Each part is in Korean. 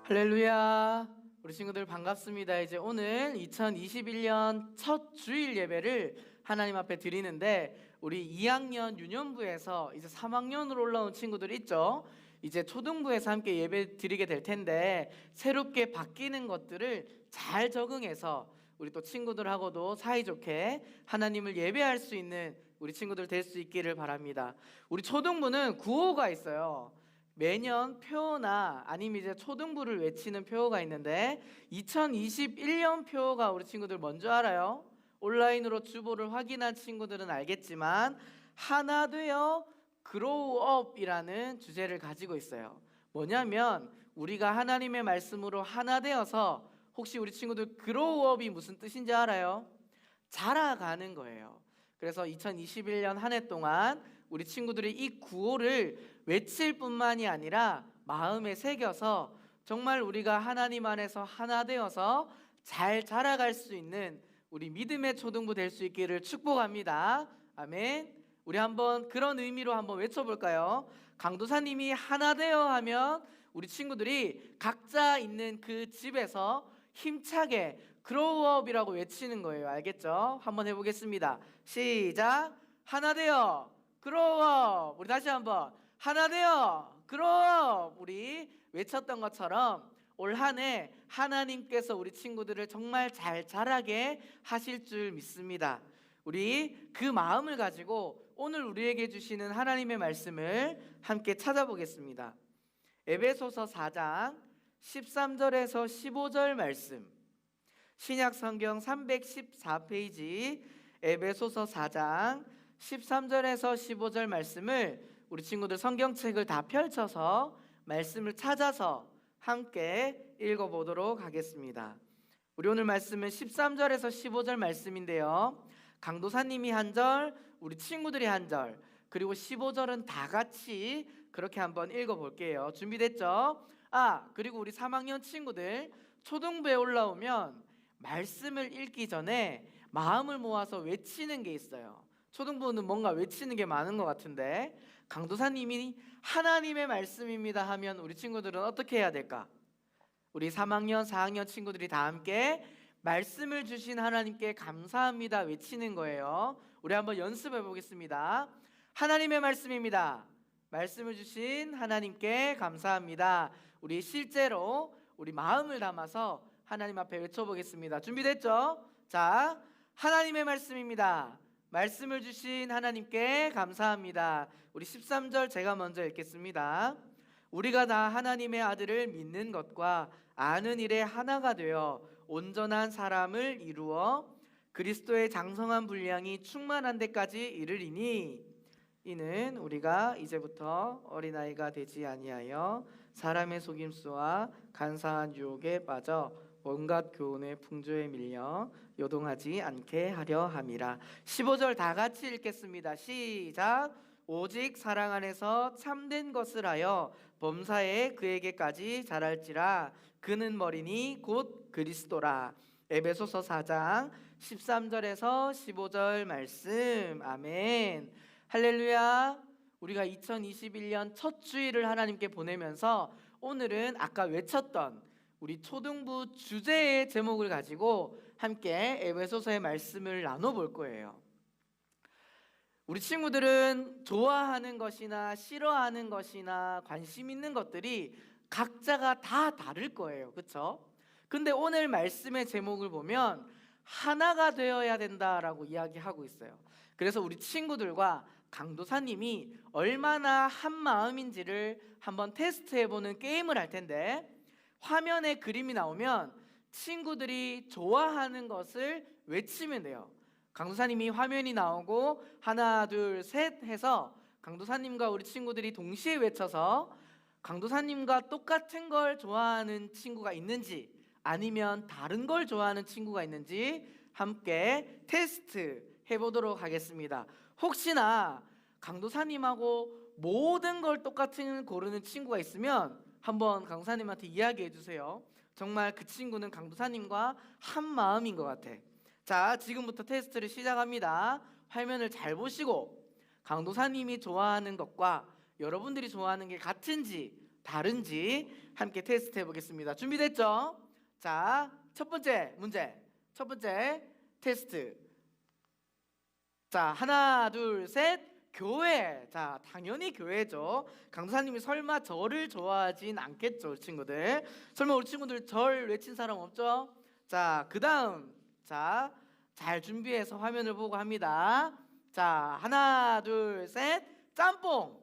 할렐루야. 우리 친구들 반갑습니다. 이제 오늘 2021년 첫 주일 예배를 하나님 앞에 드리는데, 우리 2학년 유년부에서 이제 3학년으로 올라온 친구들 있죠? 이제 초등부에서 함께 예배 드리게 될 텐데, 새롭게 바뀌는 것들을 잘 적응해서 우리 또 친구들하고도 사이좋게 하나님을 예배할 수 있는 우리 친구들 될 수 있기를 바랍니다. 우리 초등부는 구호가 있어요. 매년 표어나 아니면 이제 초등부를 외치는 표어가 있는데, 2021년 표어가 우리 친구들 뭔지 알아요? 온라인으로 주보를 확인한 친구들은 알겠지만, 하나 되어 그로우업이라는 주제를 가지고 있어요. 뭐냐면 우리가 하나님의 말씀으로 하나 되어서, 혹시 우리 친구들 그로우업이 무슨 뜻인지 알아요? 자라가는 거예요. 그래서 2021년 한 해 동안 우리 친구들이 이 구호를 외칠 뿐만이 아니라 마음에 새겨서 정말 우리가 하나님 안에서 하나 되어서 잘 자라갈 수 있는 우리 믿음의 초등부 될 수 있기를 축복합니다. 아멘. 우리 한번 그런 의미로 한번 외쳐볼까요? 강도사님이 하나 되어 하면 우리 친구들이 각자 있는 그 집에서 힘차게 그로우업이라고 외치는 거예요. 알겠죠? 한번 해보겠습니다. 시작. 하나 되어 그로우업. 우리 다시 한번 하나 되어 그로우업. 우리 외쳤던 것처럼 올 한 해 하나님께서 우리 친구들을 정말 잘 자라게 하실 줄 믿습니다. 우리 그 마음을 가지고 오늘 우리에게 주시는 하나님의 말씀을 함께 찾아보겠습니다. 에베소서 4장 13절에서 15절 말씀, 신약 성경 314페이지 에베소서 4장 13절에서 15절 말씀을 우리 친구들 성경책을 다 펼쳐서 말씀을 찾아서 함께 읽어보도록 하겠습니다. 우리 오늘 말씀은 13절에서 15절 말씀인데요, 강도사님이 한 절, 우리 친구들이 한 절, 그리고 15절은 다 같이 그렇게 한번 읽어볼게요. 준비됐죠? 그리고 우리 3학년 친구들 초등부에 올라오면 말씀을 읽기 전에 마음을 모아서 외치는 게 있어요. 초등부는 뭔가 외치는 게 많은 것 같은데, 강도사님이 하나님의 말씀입니다 하면 우리 친구들은 어떻게 해야 될까? 우리 3학년, 4학년 친구들이 다 함께 말씀을 주신 하나님께 감사합니다 외치는 거예요. 우리 한번 연습해 보겠습니다. 하나님의 말씀입니다. 말씀을 주신 하나님께 감사합니다. 우리 실제로 우리 마음을 담아서 하나님 앞에 외쳐보겠습니다. 준비됐죠? 자, 하나님의 말씀입니다. 말씀을 주신 하나님께 감사합니다. 우리 13절 제가 먼저 읽겠습니다. 우리가 다 하나님의 아들을 믿는 것과 아는 일에 하나가 되어 온전한 사람을 이루어 그리스도의 장성한 분량이 충만한 데까지 이르리니, 이는 우리가 이제부터 어린아이가 되지 아니하여 사람의 속임수와 간사한 유혹에 빠져 온갖 교훈의 풍조에 밀려 요동하지 않게 하려 함이라. 15절 다 같이 읽겠습니다. 시작. 오직 사랑 안에서 참된 것을 하여 범사에 그에게까지 자랄지라. 그는 머리니 곧 그리스도라. 에베소서 4장 13절에서 15절 말씀. 아멘. 할렐루야. 우리가 2021년 첫 주일을 하나님께 보내면서 오늘은 아까 외쳤던 우리 초등부 주제의 제목을 가지고 함께 에베소서의 말씀을 나눠볼 거예요. 우리 친구들은 좋아하는 것이나 싫어하는 것이나 관심 있는 것들이 각자가 다 다를 거예요. 그렇죠? 근데 오늘 말씀의 제목을 보면 하나가 되어야 된다라고 이야기하고 있어요. 그래서 우리 친구들과 강도사님이 얼마나 한 마음인지를 한번 테스트해보는 게임을 할 텐데, 화면에 그림이 나오면 친구들이 좋아하는 것을 외치면 돼요. 강도사님이 화면이 나오고 하나 둘 셋 해서 강도사님과 우리 친구들이 동시에 외쳐서 강도사님과 똑같은 걸 좋아하는 친구가 있는지 아니면 다른 걸 좋아하는 친구가 있는지 함께 테스트 해보도록 하겠습니다. 혹시나 강도사님하고 모든 걸 똑같은 고르는 친구가 있으면 한번 강도사님한테 이야기해 주세요. 정말 그 친구는 강도사님과 한 마음인 것 같아. 자, 지금부터 테스트를 시작합니다. 화면을 잘 보시고 강도사님이 좋아하는 것과 여러분들이 좋아하는 게 같은지 다른지 함께 테스트 해보겠습니다. 준비됐죠? 자, 첫 번째 문제, 첫 번째 테스트. 자, 하나, 둘, 셋. 교회. 자, 당연히 교회죠. 강도사님이 설마 절을 좋아하진 않겠죠, 친구들. 설마 우리 친구들 절 외친 사람 없죠? 자, 그 다음. 자, 잘 준비해서 화면을 보고 합니다. 자, 하나, 둘, 셋. 짬뽕.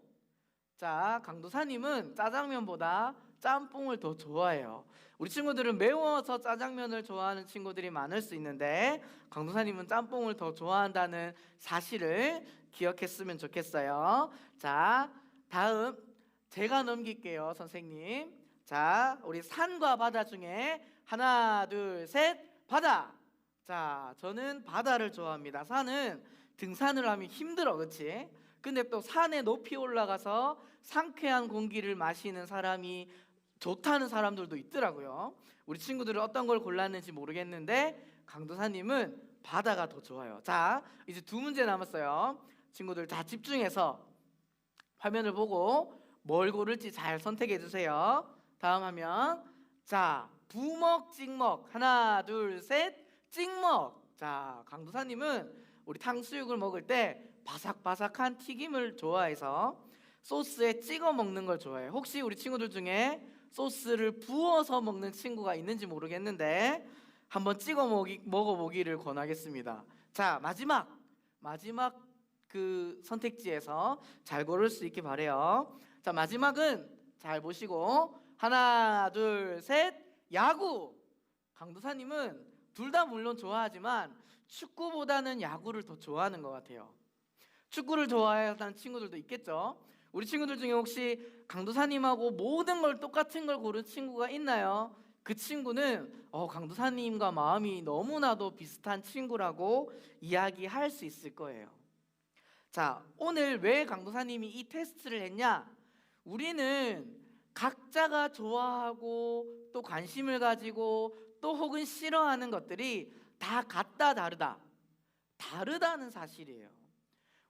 자, 강도사님은 짜장면보다 짬뽕을 더 좋아해요. 우리 친구들은 매워서 짜장면을 좋아하는 친구들이 많을 수 있는데 강도사님은 짬뽕을 더 좋아한다는 사실을 기억했으면 좋겠어요. 자, 다음 제가 넘길게요, 선생님. 자, 우리 산과 바다 중에 하나, 둘, 셋. 바다. 자, 저는 바다를 좋아합니다. 산은 등산을 하면 힘들어, 그렇지? 근데 또 산에 높이 올라가서 상쾌한 공기를 마시는 사람이 좋다는 사람들도 있더라고요. 우리 친구들은 어떤 걸 골랐는지 모르겠는데 강도사님은 바다가 더 좋아요. 자, 이제 두 문제 남았어요. 친구들 다 집중해서 화면을 보고 뭘 고를지 잘 선택해 주세요. 다음 화면. 자, 부먹 찍먹. 하나, 둘, 셋. 찍먹. 자, 강도사님은 우리 탕수육을 먹을 때 바삭바삭한 튀김을 좋아해서 소스에 찍어 먹는 걸 좋아해요. 혹시 우리 친구들 중에 소스를 부어서 먹는 친구가 있는지 모르겠는데 한번 찍어 먹어보기를 권하겠습니다. 자, 마지막 그 선택지에서 잘 고를 수 있게 바래요. 자, 마지막은 잘 보시고 하나, 둘, 셋. 야구. 강도사님은 둘 다 물론 좋아하지만 축구보다는 야구를 더 좋아하는 것 같아요. 축구를 좋아하는 친구들도 있겠죠. 우리 친구들 중에 혹시 강도사님하고 모든 걸 똑같은 걸 고른 친구가 있나요? 그 친구는 강도사님과 마음이 너무나도 비슷한 친구라고 이야기할 수 있을 거예요. 자, 오늘 왜 강도사님이 이 테스트를 했냐? 우리는 각자가 좋아하고 또 관심을 가지고 또 혹은 싫어하는 것들이 다 같다 다르다는 사실이에요.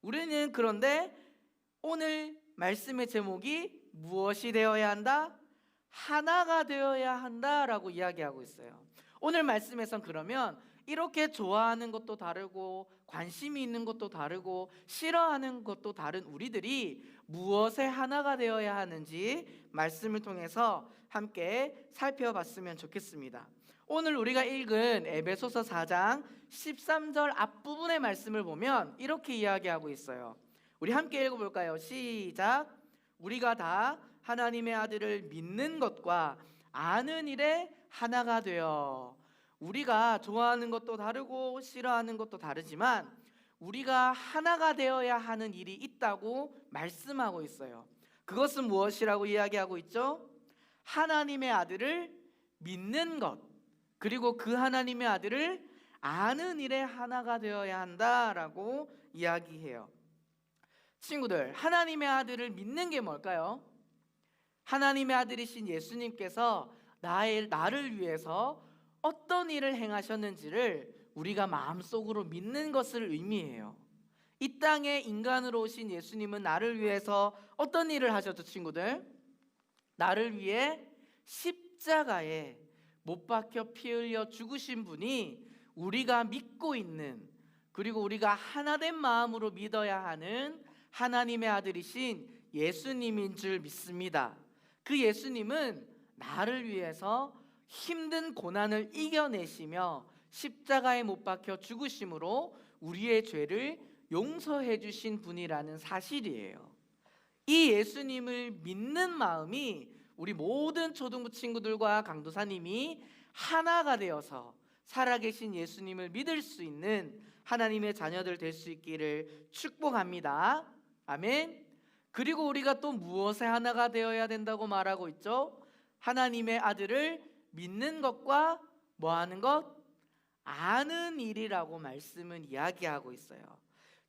우리는 그런데 오늘 말씀의 제목이 무엇이 되어야 한다? 하나가 되어야 한다라고 이야기하고 있어요. 오늘 말씀에선 그러면 이렇게 좋아하는 것도 다르고 관심이 있는 것도 다르고 싫어하는 것도 다른 우리들이 무엇에 하나가 되어야 하는지 말씀을 통해서 함께 살펴봤으면 좋겠습니다. 오늘 우리가 읽은 에베소서 4장 13절 앞부분의 말씀을 보면 이렇게 이야기하고 있어요. 우리 함께 읽어볼까요? 시작. 우리가 다 하나님의 아들을 믿는 것과 아는 일에 하나가 되어. 우리가 좋아하는 것도 다르고 싫어하는 것도 다르지만 우리가 하나가 되어야 하는 일이 있다고 말씀하고 있어요. 그것은 무엇이라고 이야기하고 있죠? 하나님의 아들을 믿는 것, 그리고 그 하나님의 아들을 아는 일에 하나가 되어야 한다라고 이야기해요. 친구들, 하나님의 아들을 믿는 게 뭘까요? 하나님의 아들이신 예수님께서 나를 위해서 어떤 일을 행하셨는지를 우리가 마음속으로 믿는 것을 의미해요. 이 땅에 인간으로 오신 예수님은 나를 위해서 어떤 일을 하셨죠, 친구들? 나를 위해 십자가에 못 박혀 피 흘려 죽으신 분이 우리가 믿고 있는, 그리고 우리가 하나된 마음으로 믿어야 하는 하나님의 아들이신 예수님인 줄 믿습니다. 그 예수님은 나를 위해서 힘든 고난을 이겨내시며 십자가에 못 박혀 죽으심으로 우리의 죄를 용서해 주신 분이라는 사실이에요. 이 예수님을 믿는 마음이 우리 모든 초등부 친구들과 강도사님이 하나가 되어서 살아계신 예수님을 믿을 수 있는 하나님의 자녀들 될 수 있기를 축복합니다. 아멘. 그리고 우리가 또 무엇에 하나가 되어야 된다고 말하고 있죠? 하나님의 아들을 믿는 것과 뭐 하는 것? 아는 일이라고 말씀은 이야기하고 있어요.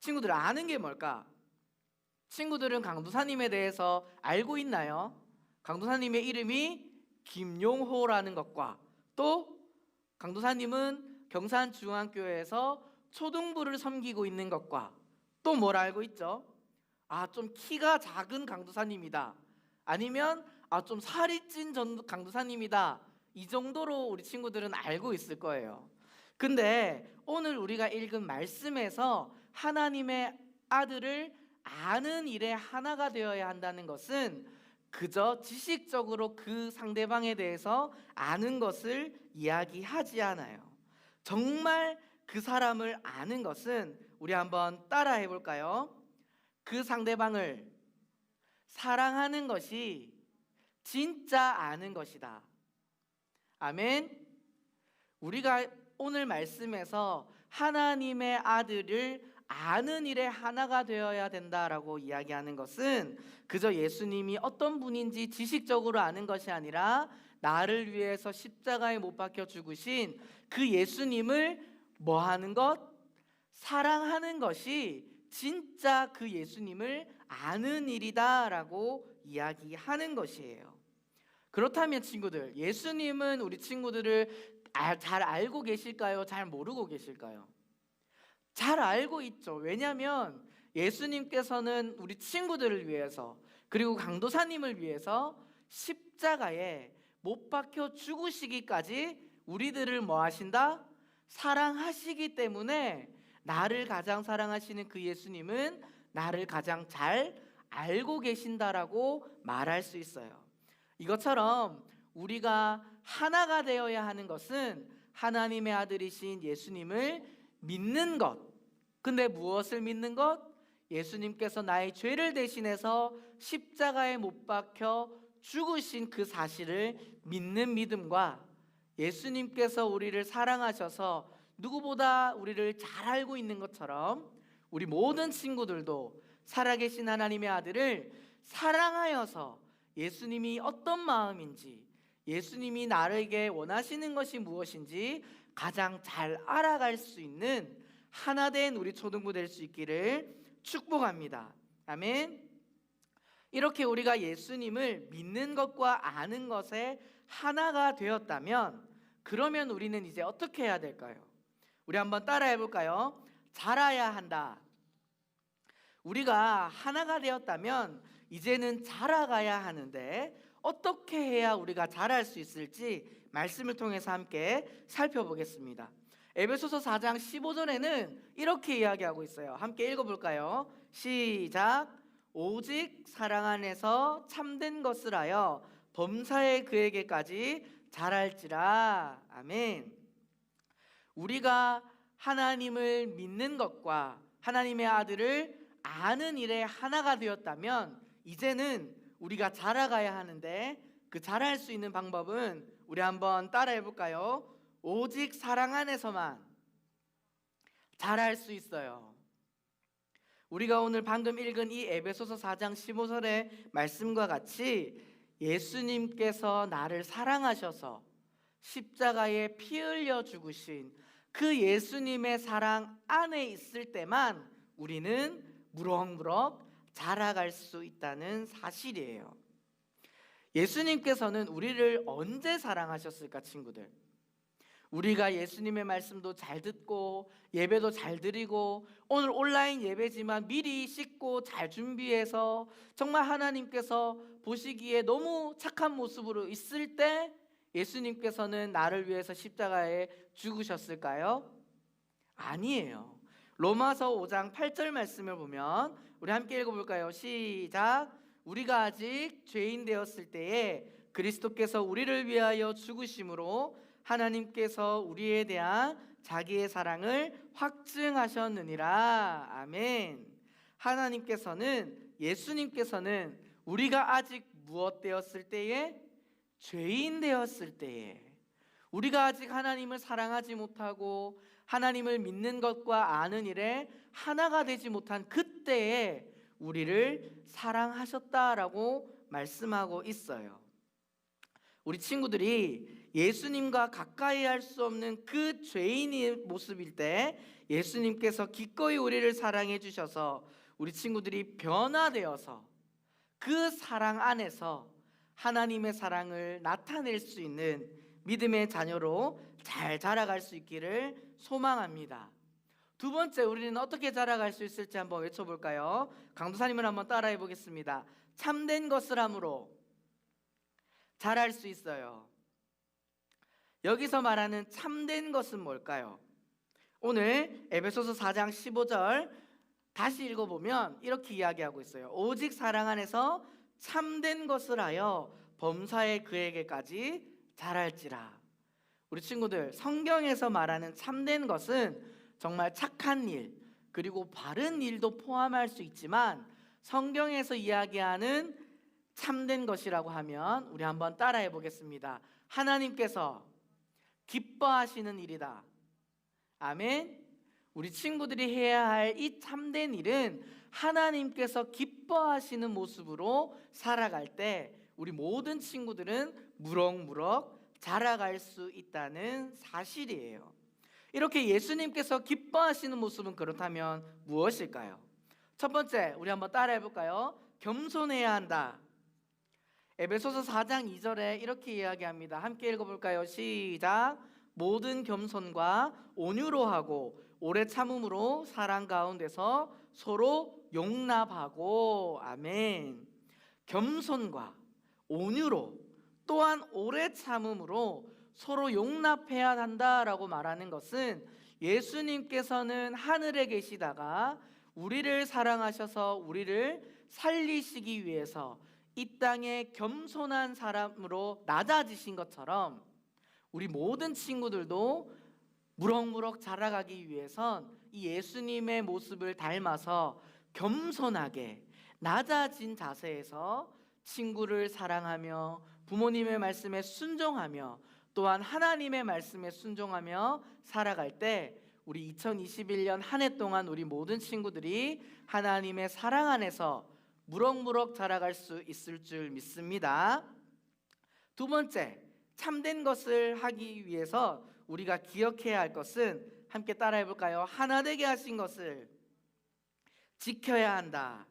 친구들, 아는 게 뭘까? 친구들은 강도사님에 대해서 알고 있나요? 강도사님의 이름이 김용호라는 것과 또 강도사님은 경산중앙교회에서 초등부를 섬기고 있는 것과 또 뭘 알고 있죠? 좀 키가 작은 강도사님이다. 아니면 좀 살이 찐 강도사님이다, 이 정도로 우리 친구들은 알고 있을 거예요. 근데 오늘 우리가 읽은 말씀에서 하나님의 아들을 아는 일에 하나가 되어야 한다는 것은 그저 지식적으로 그 상대방에 대해서 아는 것을 이야기하지 않아요. 정말 그 사람을 아는 것은, 우리 한번 따라해 볼까요? 그 상대방을 사랑하는 것이 진짜 아는 것이다. 아멘. 우리가 오늘 말씀에서 하나님의 아들을 아는 일에 하나가 되어야 된다라고 이야기하는 것은 그저 예수님이 어떤 분인지 지식적으로 아는 것이 아니라 나를 위해서 십자가에 못 박혀 죽으신 그 예수님을 뭐 하는 것? 사랑하는 것이 진짜 그 예수님을 아는 일이다라고 이야기하는 것이에요. 그렇다면 친구들, 예수님은 우리 친구들을 잘 알고 계실까요? 잘 모르고 계실까요? 잘 알고 있죠. 왜냐하면 예수님께서는 우리 친구들을 위해서, 그리고 강도사님을 위해서 십자가에 못 박혀 죽으시기까지 우리들을 뭐 하신다? 사랑하시기 때문에 나를 가장 사랑하시는 그 예수님은 나를 가장 잘 알고 계신다라고 말할 수 있어요. 이것처럼 우리가 하나가 되어야 하는 것은 하나님의 아들이신 예수님을 믿는 것. 근데 무엇을 믿는 것? 예수님께서 나의 죄를 대신해서 십자가에 못 박혀 죽으신 그 사실을 믿는 믿음과 예수님께서 우리를 사랑하셔서 누구보다 우리를 잘 알고 있는 것처럼 우리 모든 친구들도 살아계신 하나님의 아들을 사랑하여서 예수님이 어떤 마음인지, 예수님이 나에게 원하시는 것이 무엇인지 가장 잘 알아갈 수 있는 하나된 우리 초등부 될 수 있기를 축복합니다. 아멘. 이렇게 우리가 예수님을 믿는 것과 아는 것에 하나가 되었다면, 그러면 우리는 이제 어떻게 해야 될까요? 우리 한번 따라해 볼까요? 자라야 한다. 우리가 하나가 되었다면 이제는 자라가야 하는데, 어떻게 해야 우리가 자랄 수 있을지 말씀을 통해서 함께 살펴보겠습니다. 에베소서 4장 15절에는 이렇게 이야기하고 있어요. 함께 읽어볼까요? 시작. 오직 사랑 안에서 참된 것을 하여 범사에 그에게까지 자랄지라. 아멘. 우리가 하나님을 믿는 것과 하나님의 아들을 아는 일에 하나가 되었다면 이제는 우리가 자라가야 하는데, 그 자랄 수 있는 방법은 우리 한번 따라해 볼까요? 오직 사랑 안에서만 자랄 수 있어요. 우리가 오늘 방금 읽은 이 에베소서 4장 15절의 말씀과 같이 예수님께서 나를 사랑하셔서 십자가에 피 흘려 죽으신 그 예수님의 사랑 안에 있을 때만 우리는 무럭무럭 자라갈 수 있다는 사실이에요. 예수님께서는 우리를 언제 사랑하셨을까, 친구들? 우리가 예수님의 말씀도 잘 듣고 예배도 잘 드리고 오늘 온라인 예배지만 미리 씻고 잘 준비해서 정말 하나님께서 보시기에 너무 착한 모습으로 있을 때 예수님께서는 나를 위해서 십자가에 죽으셨을까요? 아니에요. 로마서 5장 8절 말씀을 보면 우리 함께 읽어볼까요? 시작. 우리가 아직 죄인 되었을 때에 그리스도께서 우리를 위하여 죽으심으로 하나님께서 우리에 대한 자기의 사랑을 확증하셨느니라. 아멘. 하나님께서는, 예수님께서는 우리가 아직 무엇 되었을 때에? 죄인 되었을 때에, 우리가 아직 하나님을 사랑하지 못하고 하나님을 믿는 것과 아는 일에 하나가 되지 못한 그때에 우리를 사랑하셨다라고 말씀하고 있어요. 우리 친구들이 예수님과 가까이 할 수 없는 그 죄인의 모습일 때 예수님께서 기꺼이 우리를 사랑해 주셔서 우리 친구들이 변화되어서 그 사랑 안에서 하나님의 사랑을 나타낼 수 있는 믿음의 자녀로 잘 자라갈 수 있기를 소망합니다. 두 번째, 우리는 어떻게 자라갈 수 있을지 한번 외쳐볼까요? 강도사님을 한번 따라해 보겠습니다. 참된 것을 함으로 자랄 수 있어요. 여기서 말하는 참된 것은 뭘까요? 오늘 에베소서 4장 15절 다시 읽어보면 이렇게 이야기하고 있어요. 오직 사랑 안에서 참된 것을 하여 범사에 그에게까지 자랄지라. 우리 친구들, 성경에서 말하는 참된 것은 정말 착한 일, 그리고 바른 일도 포함할 수 있지만, 성경에서 이야기하는 참된 것이라고 하면 우리 한번 따라해 보겠습니다. 하나님께서 기뻐하시는 일이다. 아멘. 우리 친구들이 해야 할 이 참된 일은 하나님께서 기뻐하시는 모습으로 살아갈 때 우리 모든 친구들은 무럭무럭 자라갈 수 있다는 사실이에요. 이렇게 예수님께서 기뻐하시는 모습은 그렇다면 무엇일까요? 첫 번째, 우리 한번 따라해 볼까요? 겸손해야 한다. 에베소서 4장 2절에 이렇게 이야기합니다. 함께 읽어볼까요? 시작. 모든 겸손과 온유로 하고 오래 참음으로 사랑 가운데서 서로 용납하고. 아멘. 겸손과 온유로 또한 오래 참음으로 서로 용납해야 한다라고 말하는 것은, 예수님께서는 하늘에 계시다가 우리를 사랑하셔서 우리를 살리시기 위해서 이 땅에 겸손한 사람으로 낮아지신 것처럼, 우리 모든 친구들도 무럭무럭 자라가기 위해선 이 예수님의 모습을 닮아서 겸손하게 낮아진 자세에서 친구를 사랑하며 부모님의 말씀에 순종하며 또한 하나님의 말씀에 순종하며 살아갈 때, 우리 2021년 한 해 동안 우리 모든 친구들이 하나님의 사랑 안에서 무럭무럭 자라갈 수 있을 줄 믿습니다. 두 번째, 참된 것을 하기 위해서 우리가 기억해야 할 것은, 함께 따라해 볼까요? 하나 되게 하신 것을 지켜야 한다.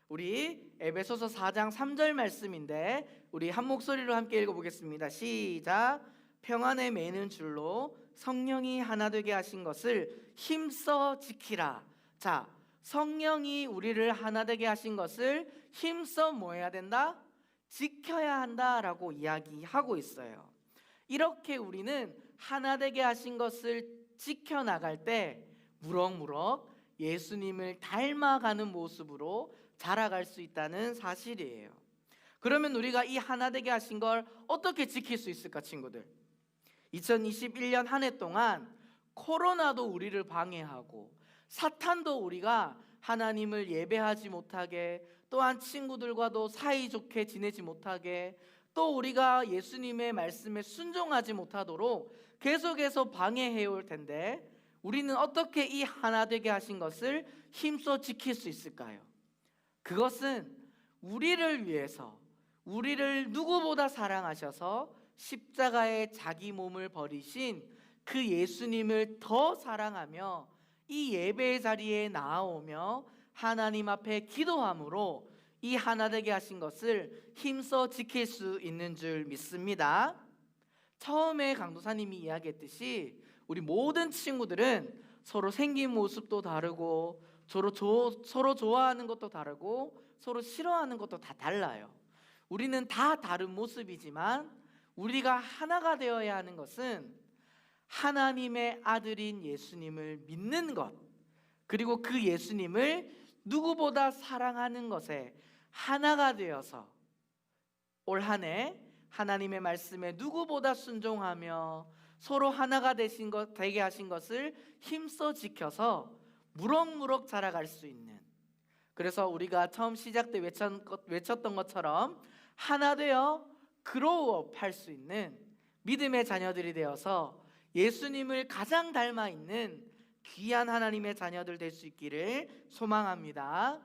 우리 에베소서 4장 3절 말씀인데 우리 한 목소리로 함께 읽어보겠습니다. 시작. 평안에 매는 줄로 성령이 하나 되게 하신 것을 힘써 지키라. 자, 성령이 우리를 하나 되게 하신 것을 힘써 뭐 해야 된다? 지켜야 한다라고 이야기하고 있어요. 이렇게 우리는 하나 되게 하신 것을 지켜나갈 때 무럭무럭 예수님을 닮아가는 모습으로 자라갈 수 있다는 사실이에요. 그러면 우리가 이 하나 되게 하신 걸 어떻게 지킬 수 있을까, 친구들? 2021년 한 해 동안 코로나도 우리를 방해하고 사탄도 우리가 하나님을 예배하지 못하게, 또한 친구들과도 사이좋게 지내지 못하게, 또 우리가 예수님의 말씀에 순종하지 못하도록 계속해서 방해해 올 텐데, 우리는 어떻게 이 하나 되게 하신 것을 힘써 지킬 수 있을까요? 그것은 우리를 위해서, 우리를 누구보다 사랑하셔서 십자가에 자기 몸을 버리신 그 예수님을 더 사랑하며 이 예배의 자리에 나아오며 하나님 앞에 기도함으로 이 하나 되게 하신 것을 힘써 지킬 수 있는 줄 믿습니다. 처음에 강도사님이 이야기했듯이 우리 모든 친구들은 서로 생긴 모습도 다르고 서로 좋아하는 것도 다르고 서로 싫어하는 것도 다 달라요. 우리는 다 다른 모습이지만 우리가 하나가 되어야 하는 것은 하나님의 아들인 예수님을 믿는 것, 그리고 그 예수님을 누구보다 사랑하는 것에 하나가 되어서 올 한 해 하나님의 말씀에 누구보다 순종하며 서로 하나가 되게 하신 것을 힘써 지켜서 무럭무럭 자라갈 수 있는, 그래서 우리가 처음 시작 때 외쳤던 것처럼 하나 되어 그로우업 할 수 있는 믿음의 자녀들이 되어서 예수님을 가장 닮아 있는 귀한 하나님의 자녀들 될 수 있기를 소망합니다.